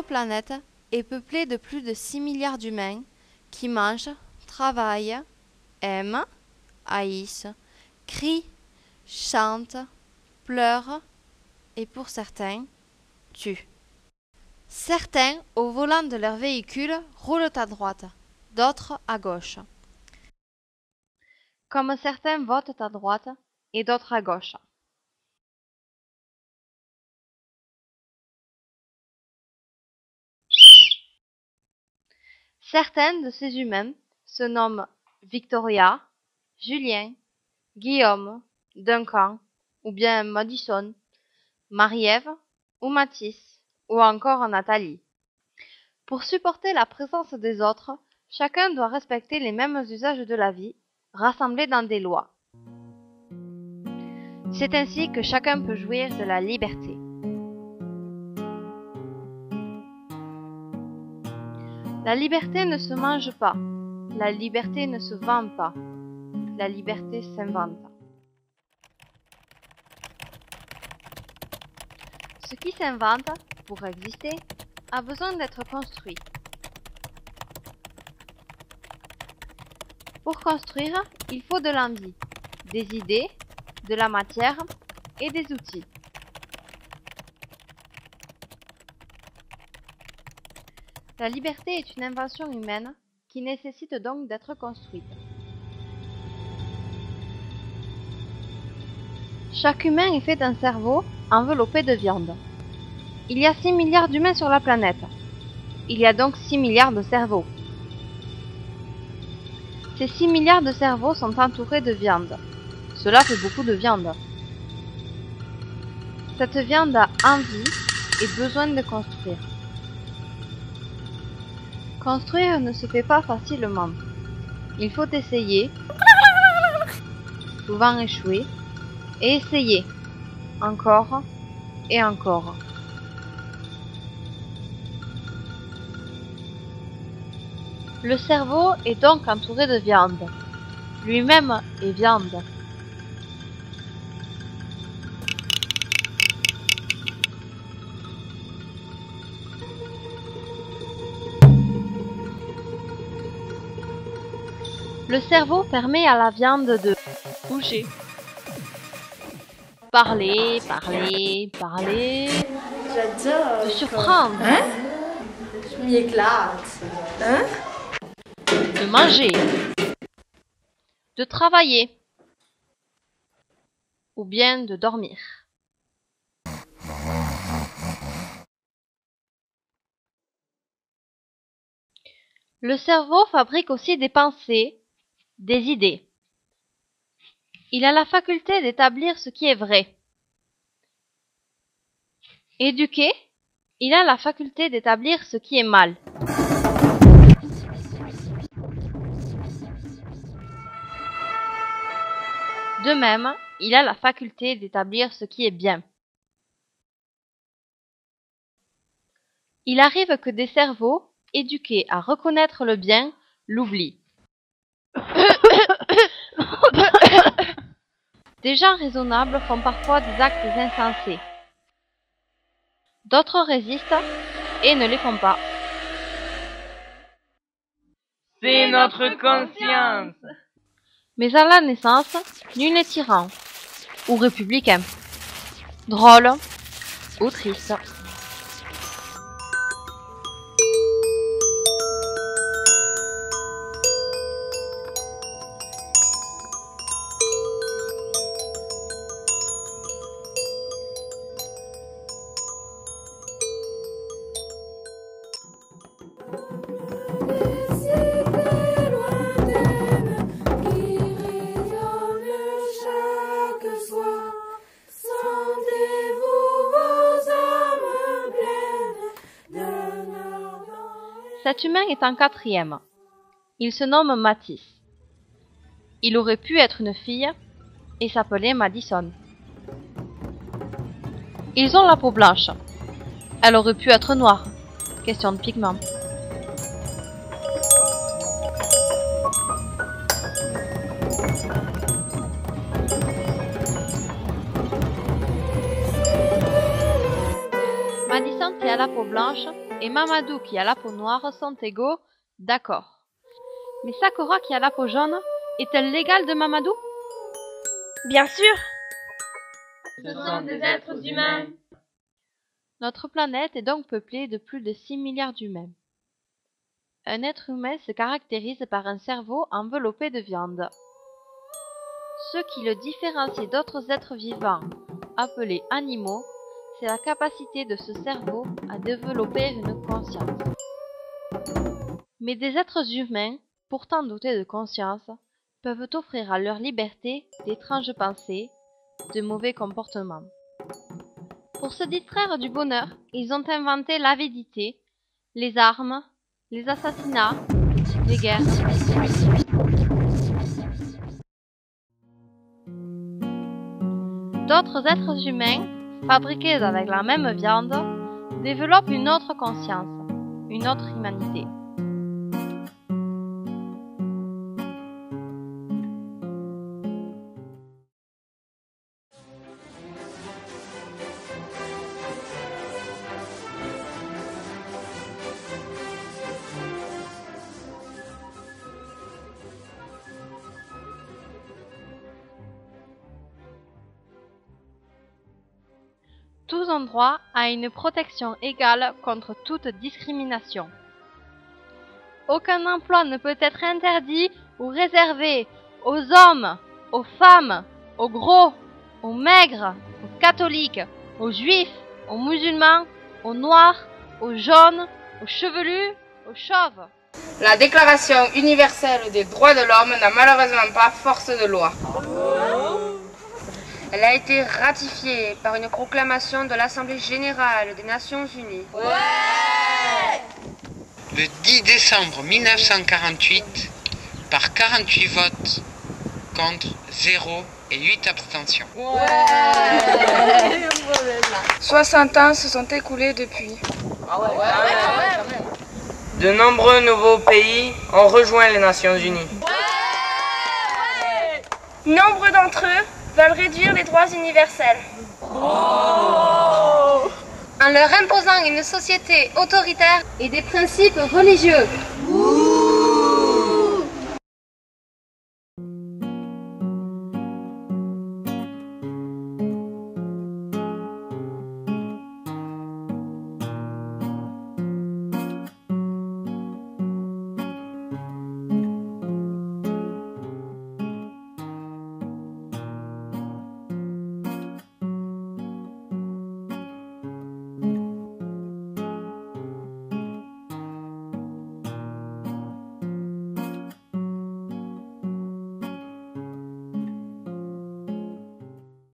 planète est peuplée de plus de 6 milliards d'humains qui mangent, travaillent, aiment, haïssent, crient, chantent, pleurent et pour certains, tuent. Certains, au volant de leur véhicule, roulent à droite, d'autres à gauche. Comme certains votent à droite et d'autres à gauche. Certains de ces humains se nomment Victoria, Julien, Guillaume, Duncan, ou bien Madison, Marie-Ève ou Mathis, ou encore Nathalie. Pour supporter la présence des autres, chacun doit respecter les mêmes usages de la vie, rassemblés dans des lois. C'est ainsi que chacun peut jouir de la liberté. La liberté ne se mange pas, la liberté ne se vend pas, la liberté s'invente. Ce qui s'invente, pour exister, a besoin d'être construit. Pour construire, il faut de l'envie, des idées, de la matière et des outils. La liberté est une invention humaine qui nécessite donc d'être construite. Chaque humain est fait d'un cerveau enveloppé de viande. Il y a 6 milliards d'humains sur la planète. Il y a donc 6 milliards de cerveaux. Ces 6 milliards de cerveaux sont entourés de viande. Cela fait beaucoup de viande. Cette viande a envie et besoin de construire. Construire ne se fait pas facilement. Il faut essayer, souvent échouer, et essayer, encore et encore. Le cerveau est donc entouré de viande. Lui-même est viande. Le cerveau permet à la viande de bouger. Parler, parler, parler. J'adore. De surprendre. Hein? Je m'y éclate. Hein? De manger. De travailler. Ou bien de dormir. Le cerveau fabrique aussi des pensées, des idées. Il a la faculté d'établir ce qui est vrai. Éduqué, il a la faculté d'établir ce qui est mal. De même, il a la faculté d'établir ce qui est bien. Il arrive que des cerveaux, éduqués à reconnaître le bien, l'oublient. Des gens raisonnables font parfois des actes insensés. D'autres résistent et ne les font pas. C'est notre conscience. Mais à la naissance, nul n'est tyran ou républicain, drôle ou triste. Cet humain est en quatrième. Il se nomme Mathis. Il aurait pu être une fille et s'appelait Madison. Ils ont la peau blanche. Elle aurait pu être noire. Question de pigment. Madison qui a la peau blanche et Mamadou qui a la peau noire sont égaux, d'accord. Mais Sakura qui a la peau jaune, est-elle l'égale de Mamadou? Bien sûr. Ce sont des êtres humains. Notre planète est donc peuplée de plus de 6 milliards d'humains. Un être humain se caractérise par un cerveau enveloppé de viande. Ce qui le différencie d'autres êtres vivants, appelés animaux, c'est la capacité de ce cerveau à développer une conscience. Mais des êtres humains, pourtant dotés de conscience, peuvent offrir à leur liberté d'étranges pensées, de mauvais comportements. Pour se distraire du bonheur, ils ont inventé l'avidité, les armes, les assassinats, les guerres. D'autres êtres humains, fabriqués avec la même viande, développent une autre conscience, une autre humanité. Tous ont droit à une protection égale contre toute discrimination. Aucun emploi ne peut être interdit ou réservé aux hommes, aux femmes, aux gros, aux maigres, aux catholiques, aux juifs, aux musulmans, aux noirs, aux jaunes, aux chevelus, aux chauves. La Déclaration universelle des droits de l'homme n'a malheureusement pas force de loi. Elle a été ratifiée par une proclamation de l'Assemblée générale des Nations unies. Le 10 décembre 1948, par 48 votes contre 0 et 8 abstentions. 60 ans se sont écoulés depuis. De nombreux nouveaux pays ont rejoint les Nations unies. Nombre d'entre eux veulent réduire les droits universels. En leur imposant une société autoritaire et des principes religieux.